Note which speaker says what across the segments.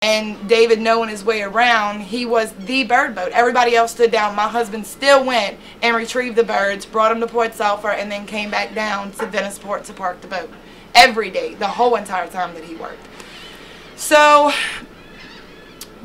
Speaker 1: and David knowing his way around, he was the bird boat. Everybody else stood down. My husband still went and retrieved the birds, brought them to Port Sulphur, and then came back down to Venice Port to park the boat. Every day, the whole entire time that he worked. So,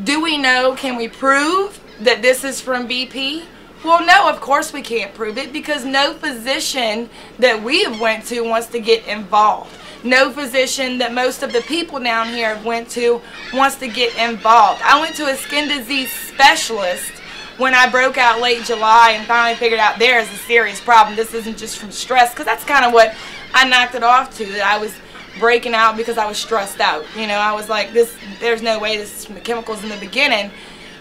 Speaker 1: do we know, can we prove that this is from BP? Well, no, of course we can't prove it, because no physician that we have went to wants to get involved. No physician that most of the people down here went to wants to get involved. I went to a skin disease specialist when I broke out late July and finally figured out there is a serious problem. This isn't just from stress, because that's kind of what I knocked it off to, that I was breaking out because I was stressed out. You know, I was like, there's no way this is from the chemicals in the beginning.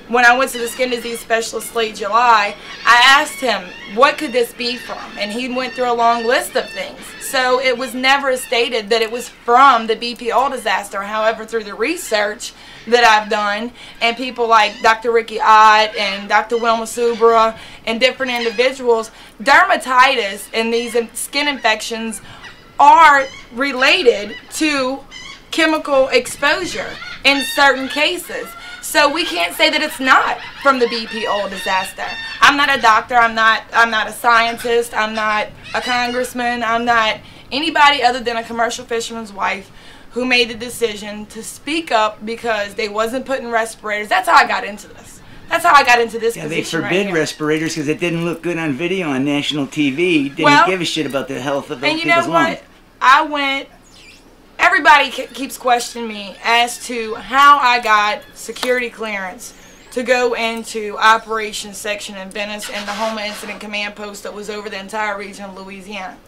Speaker 1: When I went to the skin disease specialist late July, I asked him, what could this be from? And he went through a long list of things. So it was never stated that it was from the BP oil disaster. However, through the research that I've done, and people like Dr. Ricky Ott and Dr. Wilma Subra and different individuals, dermatitis and these skin infections are related to chemical exposure in certain cases. So we can't say that it's not from the BP oil disaster. I'm not a doctor, I'm not a scientist, I'm not a congressman, I'm not anybody other than a commercial fisherman's wife who made the decision to speak up because they wasn't putting respirators. That's how I got into this. That's how I got into this position.
Speaker 2: They forbid respirators because it didn't look good on video on national TV. Didn't give a shit about the health of those people's lungs.
Speaker 1: I went, everybody keeps questioning me as to how I got security clearance to go into operations section in Venice and the Homa Incident Command Post that was over the entire region of Louisiana.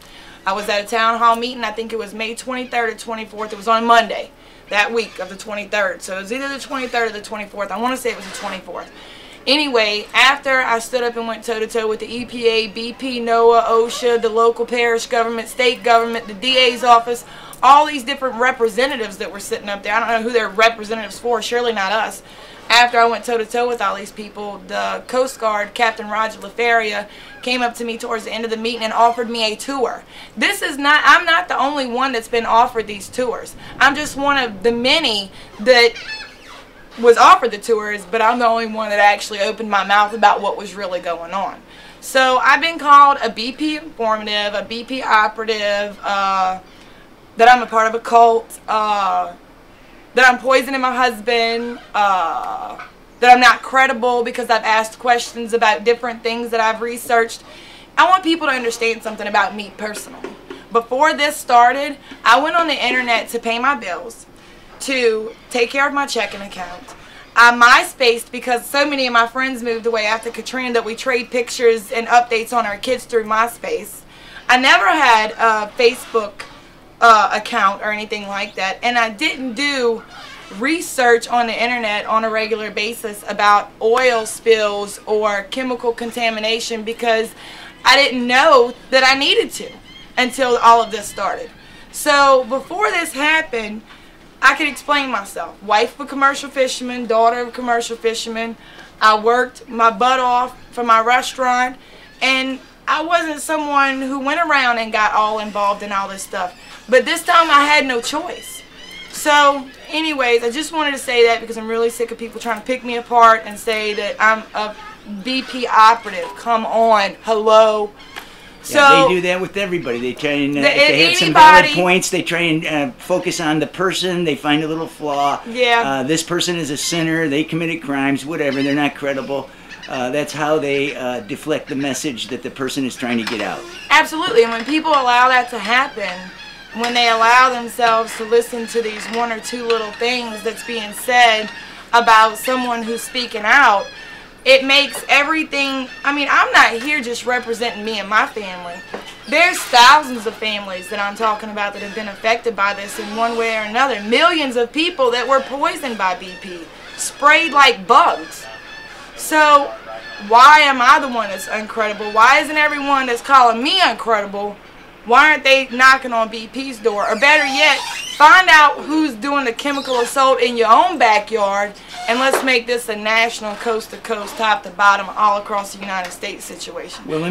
Speaker 1: I was at a town hall meeting, I think it was May 23rd or 24th. It was on Monday, that week of the 23rd. So it was either the 23rd or the 24th. I want to say it was the 24th. Anyway, after I stood up and went toe-to-toe with the EPA, BP, NOAA, OSHA, the local parish government, state government, the DA's office, all these different representatives that were sitting up there. I don't know who they're representatives for, surely not us. After I went toe-to-toe with all these people, the Coast Guard, Captain Roger LaFaria, came up to me towards the end of the meeting and offered me a tour. I'm not the only one that's been offered these tours. I'm just one of the many that was offered the tours, but I'm the only one that actually opened my mouth about what was really going on. So I've been called a BP informative, a BP operative, that I'm a part of a cult, that I'm poisoning my husband, that I'm not credible because I've asked questions about different things that I've researched. I want people to understand something about me personally. Before this started, I went on the internet to pay my bills, to take care of my checking account. I MySpaced because so many of my friends moved away after Katrina that we trade pictures and updates on our kids through MySpace. I never had a Facebook account or anything like that, and I didn't do research on the internet on a regular basis about oil spills or chemical contamination because I didn't know that I needed to until all of this started. So before this happened, I could explain myself. Wife of a commercial fisherman, daughter of a commercial fisherman. I worked my butt off for my restaurant, and I wasn't someone who went around and got all involved in all this stuff. But this time I had no choice. So anyways, I just wanted to say that because I'm really sick of people trying to pick me apart and say that I'm a BP operative. Come on, hello. So
Speaker 2: yeah, they do that with everybody. They try and if they have some valid points, they try and focus on the person. They find a little flaw.
Speaker 1: Yeah.
Speaker 2: This person is a sinner. They committed crimes. Whatever. They're not credible. That's how they deflect the message that the person is trying to get out.
Speaker 1: Absolutely. And when people allow that to happen, when they allow themselves to listen to these one or two little things that's being said about someone who's speaking out, it makes everything, I mean, I'm not here just representing me and my family. There's thousands of families that I'm talking about that have been affected by this in one way or another. Millions of people that were poisoned by BP, sprayed like bugs. So why am I the one that's uncredible? Why isn't everyone that's calling me uncredible? Why aren't they knocking on BP's door? Or better yet, find out who's doing the chemical assault in your own backyard, and let's make this a national, coast to coast, top to bottom, all across the United States situation.
Speaker 2: Well,